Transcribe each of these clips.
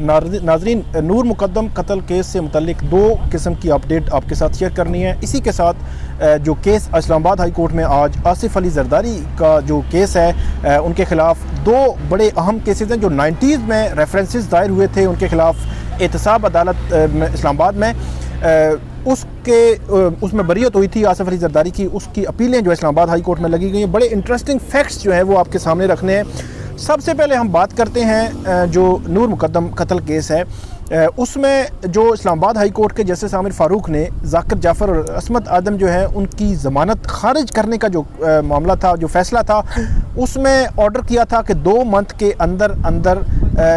नाज़रीन, नूर मुक़द्दम कत्ल केस से मुतल्लिक दो किस्म की अपडेट आपके साथ शेयर करनी है। इसी के साथ जो केस इस्लामाबाद हाई कोर्ट में आज आसिफ ज़रदारी का जो केस है उनके ख़िलाफ़ दो बड़े अहम केसेस हैं जो 90s में रेफरेंसेस दायर हुए थे उनके ख़िलाफ़ एहतसाब अदालत इस्लामाबाद में उसमें बरीयत हुई थी आसिफ ज़रदारी की। उसकी अपीलें जो इस्लामाबाद हाई कोर्ट में लगी गई हैं। बड़े इंटरेस्टिंग फैक्ट्स जो है वो आपके सामने रखने हैं। सबसे पहले हम बात करते हैं जो नूर मुक़द्दम कत्ल केस है उसमें जो इस्लामाबाद हाई कोर्ट के जस्टिस आमिर फ़ारूक ने ज़ाकिर जाफ़र और असमत आदम जो है उनकी ज़मानत खारिज करने का जो मामला था, जो फ़ैसला था, उसमें ऑर्डर किया था कि 2 मंथ के अंदर अंदर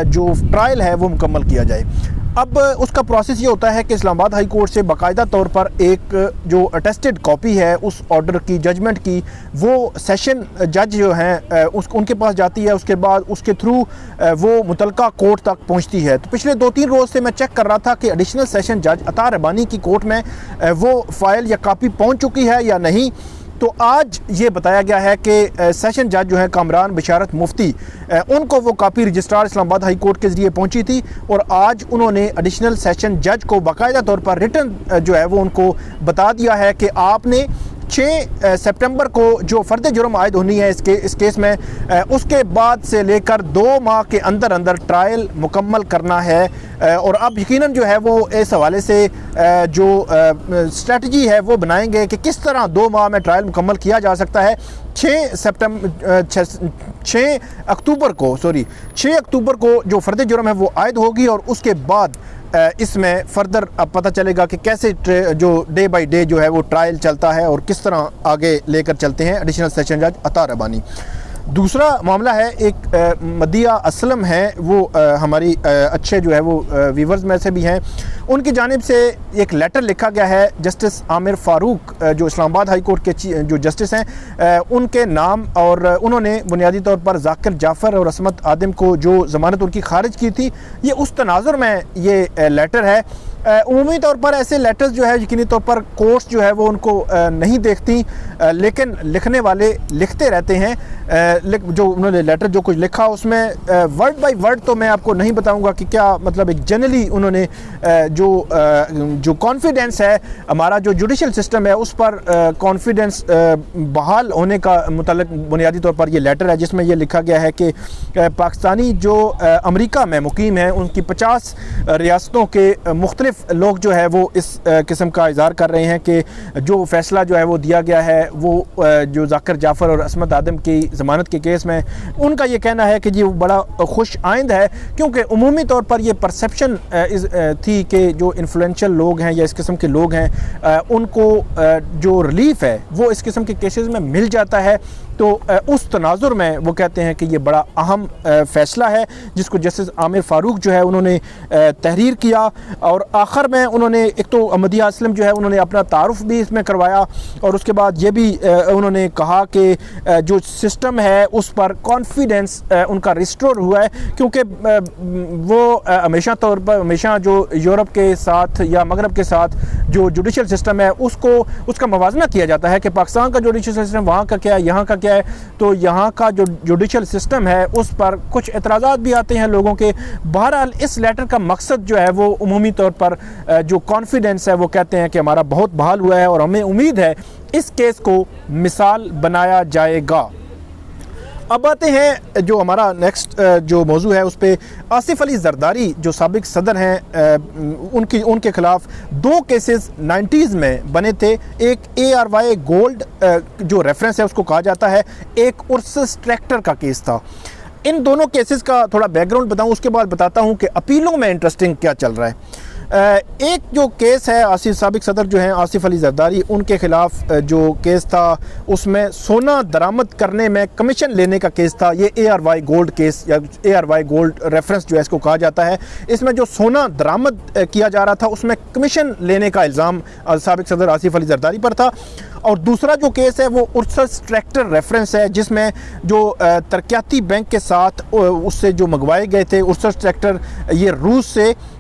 जो ट्रायल है वो मुकम्मल किया जाए। अब उसका प्रोसेस ये होता है कि इस्लामाबाद हाई कोर्ट से बाकायदा तौर पर एक जो अटेस्टेड कॉपी है उस ऑर्डर की, जजमेंट की, वो सेशन जज जो हैं उनके पास जाती है। उसके बाद उसके थ्रू वो मुतलका कोर्ट तक पहुंचती है। तो पिछले 2-3 रोज़ से मैं चेक कर रहा था कि एडिशनल सेशन जज अता रबानी की कोर्ट में वो फ़ाइल या कापी पहुँच चुकी है या नहीं। तो आज ये बताया गया है कि सेशन जज जो है कामरान बिशारत मुफ्ती, उनको वो copy registrar Islamabad high court के ज़रिए पहुंची थी और आज उन्होंने एडिशनल सेशन जज को बाकायदा तौर पर रिटर्न जो है वो उनको बता दिया है कि आपने 6 सितंबर को जो फ़र्द जुर्म आयद होनी है इस केस में, उसके बाद से लेकर 2 माह के अंदर अंदर ट्रायल मुकम्मल करना है। और अब यकीनन जो है वो इस हवाले से जो स्ट्रेटजी है वो बनाएंगे कि किस तरह 2 माह में ट्रायल मुकम्मल किया जा सकता है। 6 अक्टूबर को जो फ़र्द जुर्म है वो आयद होगी और उसके बाद इसमें फर्दर अब पता चलेगा कि कैसे जो डे बाय डे जो है वो ट्रायल चलता है और किस तरह आगे लेकर चलते हैं एडिशनल सेशन जज अता रबानी। दूसरा मामला है, एक मदिया असलम है, वो हमारी अच्छे जो है वो व्यूवर्स में से भी हैं। उनकी जानिब से एक लेटर लिखा गया है जस्टिस आमिर फ़ारूक जो इस्लामाबाद हाई कोर्ट के जो जस्टिस हैं उनके नाम, और उन्होंने बुनियादी तौर पर ज़ाकिर जाफ़र और असमत आदम को जो ज़मानत उनकी खारिज की थी, ये उस तनाजुर में ये लेटर है। उमूमी तौर पर ऐसे लेटर्स जो है यकीनी तौर पर कोर्ट्स जो है वो उनको नहीं देखती, लेकिन लिखने वाले लिखते रहते हैं। जो उन्होंने लेटर जो कुछ लिखा उसमें वर्ड बाय वर्ड तो मैं आपको नहीं बताऊंगा कि क्या मतलब, एक जनरली उन्होंने जो कॉन्फिडेंस है, हमारा जो जुडिशल सिस्टम है उस पर कॉन्फिडेंस बहाल होने का मुतल्लिक बुनियादी तौर पर ये लेटर है जिसमें ये लिखा गया है कि पाकिस्तानी जो अमेरिका में मुकीम है उनकी 50 रियासतों के मुख्तलिफ लोग जो है वो इस किस्म का इज़हार कर रहे हैं कि जो फ़ैसला जो है वो दिया गया है वो जो ज़ाकिर जाफ़र और असमत आदम की ज़मानत के केस में, उनका ये कहना है कि जी वो बड़ा खुश आइंद है, क्योंकि उमूमी तौर पर ये परसेप्शन थी कि जो इन्फ्लुएंशियल लोग हैं या इस किस्म के लोग हैं उनको जो रिलीफ है वो इस किस्म के केसेस में मिल जाता है। तो उस तनाजुर में वो कहते हैं कि ये बड़ा अहम फ़ैसला है जिसको जस्टिस आमिर फ़ारूक जो है उन्होंने तहरीर किया। और आखिर में उन्होंने एक तो मदिया असलम जो है उन्होंने अपना तारुफ भी इसमें करवाया और उसके बाद ये भी उन्होंने कहा कि जो सिस्टम है उस पर कॉन्फिडेंस उनका रिस्टोर हुआ है, क्योंकि वो हमेशा जो यूरोप के साथ या मगरब के साथ जो जुडिशल सिस्टम है उसका मवाजना किया जाता है कि पाकिस्तान का जुडिशल सिस्टम वहाँ का क्या है, यहाँ का क्या है। तो यहाँ का जो जुडिशल सिस्टम है उस पर कुछ एतराज़ात भी आते हैं लोगों के। बहरहाल इस लेटर का मकसद जो है वो उमूमी तौर पर जो कॉन्फिडेंस है वो कहते हैं कि हमारा बहुत बहाल हुआ है और हमें उम्मीद है इस केस को मिसाल बनाया जाएगा। अब आते हैं जो हमारा नेक्स्ट जो मौजू है उस पर आसिफ ज़रदारी जो साबिक सदर हैं उनके ख़िलाफ़ 2 केसेस 90s में बने थे। एक ARY गोल्ड जो रेफरेंस है उसको कहा जाता है, एक उर्सस ट्रैक्टर का केस था। इन दोनों केसेस का थोड़ा बैकग्राउंड बताऊं, उसके बाद बताता हूं कि अपीलों में इंटरेस्टिंग क्या चल रहा है। एक जो केस है साबिक सदर जो हैं आसिफ ज़रदारी, उनके ख़िलाफ़ जो केस था उसमें सोना दरामद करने में कमीशन लेने का केस था। ये ARY गोल्ड केस या ARY गोल्ड रेफरेंस जो है इसको कहा जाता है। इसमें जो सोना दरामद किया जा रहा था उसमें कमीशन लेने का इल्ज़ाम साबिक सदर आसिफ ज़रदारी पर था। और दूसरा जो केस है वो उर्सस ट्रैक्टर रेफरेंस है जिसमें जो तरक्याती बैंक के साथ उससे जो मंगवाए गए थे उर्सस ट्रैक्टर, ये रूस से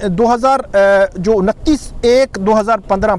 29/1/2015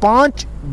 5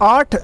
8